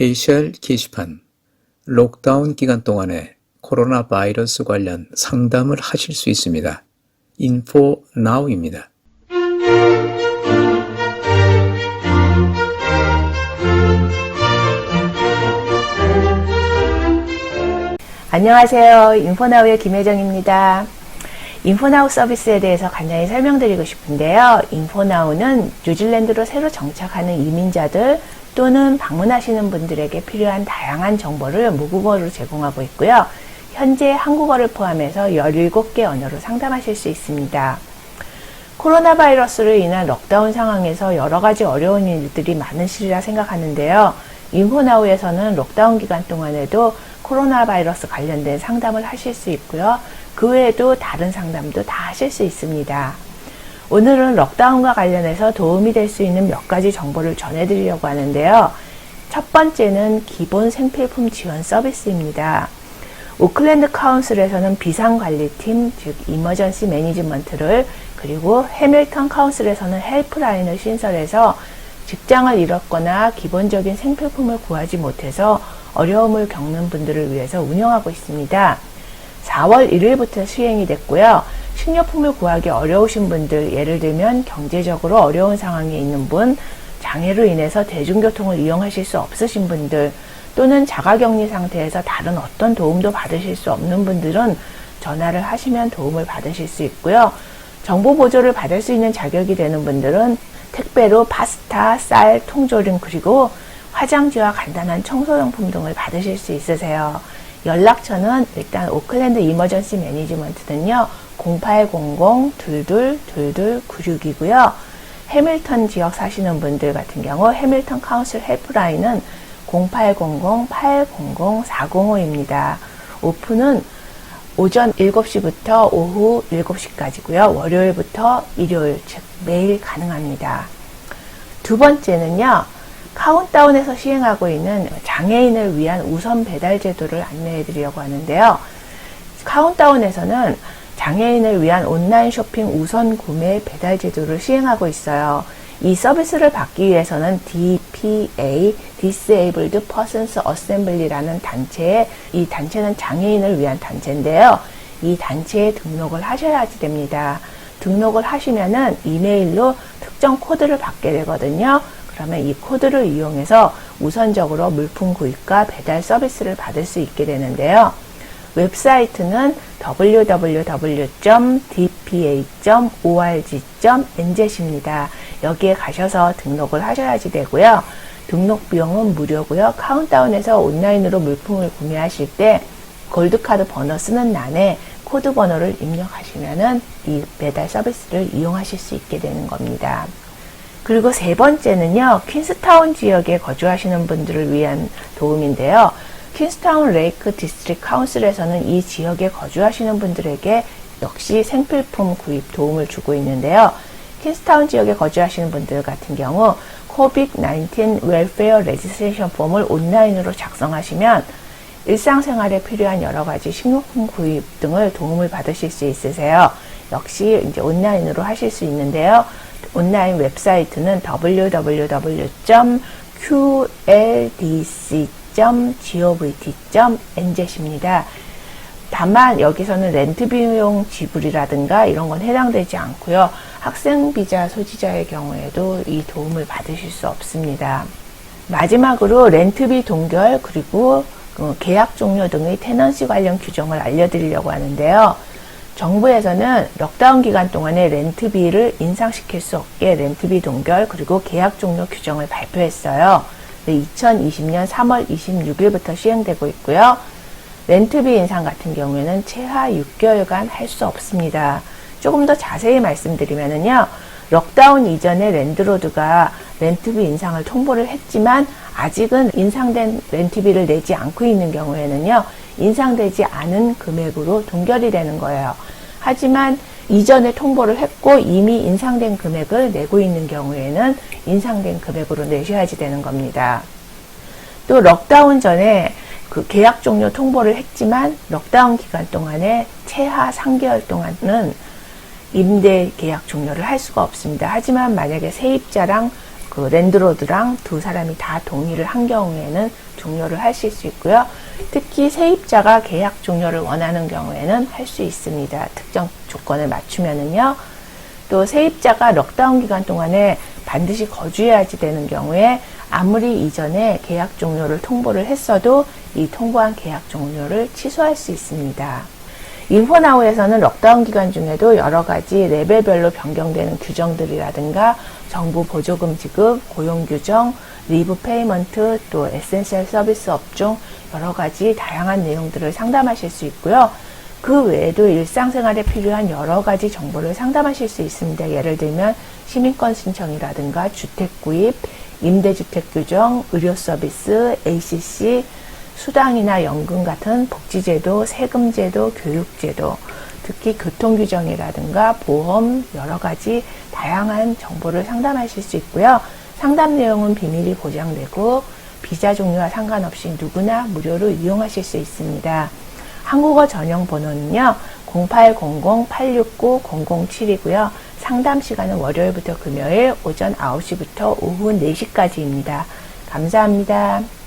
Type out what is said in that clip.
게시할 게시판, 록다운 기간 동안에 코로나 바이러스 관련 상담을 하실 수 있습니다. info now입니다. 안녕하세요. 인포나우의 김혜정입니다. 인포나우 서비스에 대해서 간단히 설명드리고 싶은데요. 인포나우는 뉴질랜드로 새로 정착하는 이민자들 또는 방문하시는 분들에게 필요한 다양한 정보를 모국어로 제공하고 있고요. 현재 한국어를 포함해서 17개 언어로 상담하실 수 있습니다. 코로나 바이러스로 인한 럭다운 상황에서 여러 가지 어려운 일들이 많으시리라 생각하는데요. 인포나우에서는 록다운 기간 동안에도 코로나 바이러스 관련된 상담을 하실 수 있고요. 그 외에도 다른 상담도 다 하실 수 있습니다. 오늘은 록다운과 관련해서 도움이 될 수 있는 몇 가지 정보를 전해드리려고 하는데요. 첫 번째는 기본 생필품 지원 서비스입니다. 오클랜드 카운슬에서는 비상관리팀, 즉 이머전시 매니지먼트를, 그리고 해밀턴 카운슬에서는 헬프라인을 신설해서 직장을 잃었거나 기본적인 생필품을 구하지 못해서 어려움을 겪는 분들을 위해서 운영하고 있습니다. 4월 1일부터 시행이 됐고요. 식료품을 구하기 어려우신 분들, 예를 들면 경제적으로 어려운 상황에 있는 분, 장애로 인해서 대중교통을 이용하실 수 없으신 분들, 또는 자가격리 상태에서 다른 어떤 도움도 받으실 수 없는 분들은 전화를 하시면 도움을 받으실 수 있고요. 정보 보조를 받을 수 있는 자격이 되는 분들은 택배로 파스타, 쌀, 통조림, 그리고 화장지와 간단한 청소용품 등을 받으실 수 있으세요. 연락처는 일단 오클랜드 이머전시 매니지먼트는요. 0800-2222-96이고요. 해밀턴 지역 사시는 분들 같은 경우 해밀턴 카운슬 헬프라인은 0800-800-405입니다. 오픈은 오전 7시부터 오후 7시까지고요. 월요일부터 일요일, 즉 매일 가능합니다. 두 번째는요. 카운트다운에서 시행하고 있는 장애인을 위한 우선 배달 제도를 안내해 드리려고 하는데요. 카운트다운에서는 장애인을 위한 온라인 쇼핑 우선 구매 배달 제도를 시행하고 있어요. 이 서비스를 받기 위해서는 DPA, Disabled Persons Assembly라는 단체에, 이 단체는 장애인을 위한 단체인데요. 이 단체에 등록을 하셔야지 됩니다. 등록을 하시면은 이메일로 특정 코드를 받게 되거든요. 그러면 이 코드를 이용해서 우선적으로 물품 구입과 배달 서비스를 받을 수 있게 되는데요. 웹사이트는 www.dpa.org.nz입니다. 여기에 가셔서 등록을 하셔야지 되고요. 등록 비용은 무료고요. 카운트다운에서 온라인으로 물품을 구매하실 때 골드카드 번호 쓰는欄에 코드 번호를 입력하시면은 이 배달 서비스를 이용하실 수 있게 되는 겁니다. 그리고 세 번째는요, 퀸스타운 지역에 거주하시는 분들을 위한 도움인데요. 퀸스타운 레이크 디스트릭트 카운슬에서는 이 지역에 거주하시는 분들에게 역시 생필품 구입 도움을 주고 있는데요. 퀸스타운 지역에 거주하시는 분들 같은 경우 COVID-19 웰페어 레지스트레이션 폼을 온라인으로 작성하시면 일상생활에 필요한 여러 가지 식료품 구입 등을 도움을 받으실 수 있으세요. 역시 이제 온라인으로 하실 수 있는데요. 온라인 웹사이트는 www.qldc.govt.nz입니다. 다만 여기서는 렌트 비용 지불이라든가 이런 건 해당되지 않고요. 학생 비자 소지자의 경우에도 이 도움을 받으실 수 없습니다. 마지막으로 렌트비 동결 그리고 계약 종료 등의 테넌시 관련 규정을 알려드리려고 하는데요. 정부에서는 럭다운 기간 동안에 렌트비를 인상시킬 수 없게 렌트비 동결 그리고 계약 종료 규정을 발표했어요. 2020년 3월 26일부터 시행되고 있고요. 렌트비 인상 같은 경우에는 최하 6개월간 할 수 없습니다. 조금 더 자세히 말씀드리면요. 럭다운 이전에 랜드로드가 렌트비 인상을 통보를 했지만 아직은 인상된 렌트비를 내지 않고 있는 경우에는요. 인상되지 않은 금액으로 동결이 되는 거예요. 하지만 이전에 통보를 했고 이미 인상된 금액을 내고 있는 경우에는 인상된 금액으로 내셔야지 되는 겁니다. 또 럭다운 전에 그 계약 종료 통보를 했지만 럭다운 기간 동안에 최하 3개월 동안은 임대 계약 종료를 할 수가 없습니다. 하지만 만약에 세입자랑 그 랜드로드랑 두 사람이 다 동의를 한 경우에는 종료를 하실 수 있고요. 특히 세입자가 계약 종료를 원하는 경우에는 할 수 있습니다. 특정 조건을 맞추면은요. 또 세입자가 럭다운 기간 동안에 반드시 거주해야지 되는 경우에 아무리 이전에 계약 종료를 통보를 했어도 이 통보한 계약 종료를 취소할 수 있습니다. 인포나우에서는 럭다운 기간 중에도 여러 가지 레벨별로 변경되는 규정들이라든가 정부 보조금 지급, 고용 규정, 리브 페이먼트, 또 에센셜 서비스 업종 여러 가지 다양한 내용들을 상담하실 수 있고요. 그 외에도 일상생활에 필요한 여러 가지 정보를 상담하실 수 있습니다. 예를 들면 시민권 신청이라든가 주택 구입, 임대주택 규정, 의료 서비스, ACC, 수당이나 연금 같은 복지제도, 세금제도, 교육제도, 특히 교통규정이라든가 보험 여러 가지 다양한 정보를 상담하실 수 있고요. 상담 내용은 비밀이 보장되고 비자 종류와 상관없이 누구나 무료로 이용하실 수 있습니다. 한국어 전용 번호는요. 0800-869-007이고요. 상담 시간은 월요일부터 금요일 오전 9시부터 오후 4시까지입니다. 감사합니다.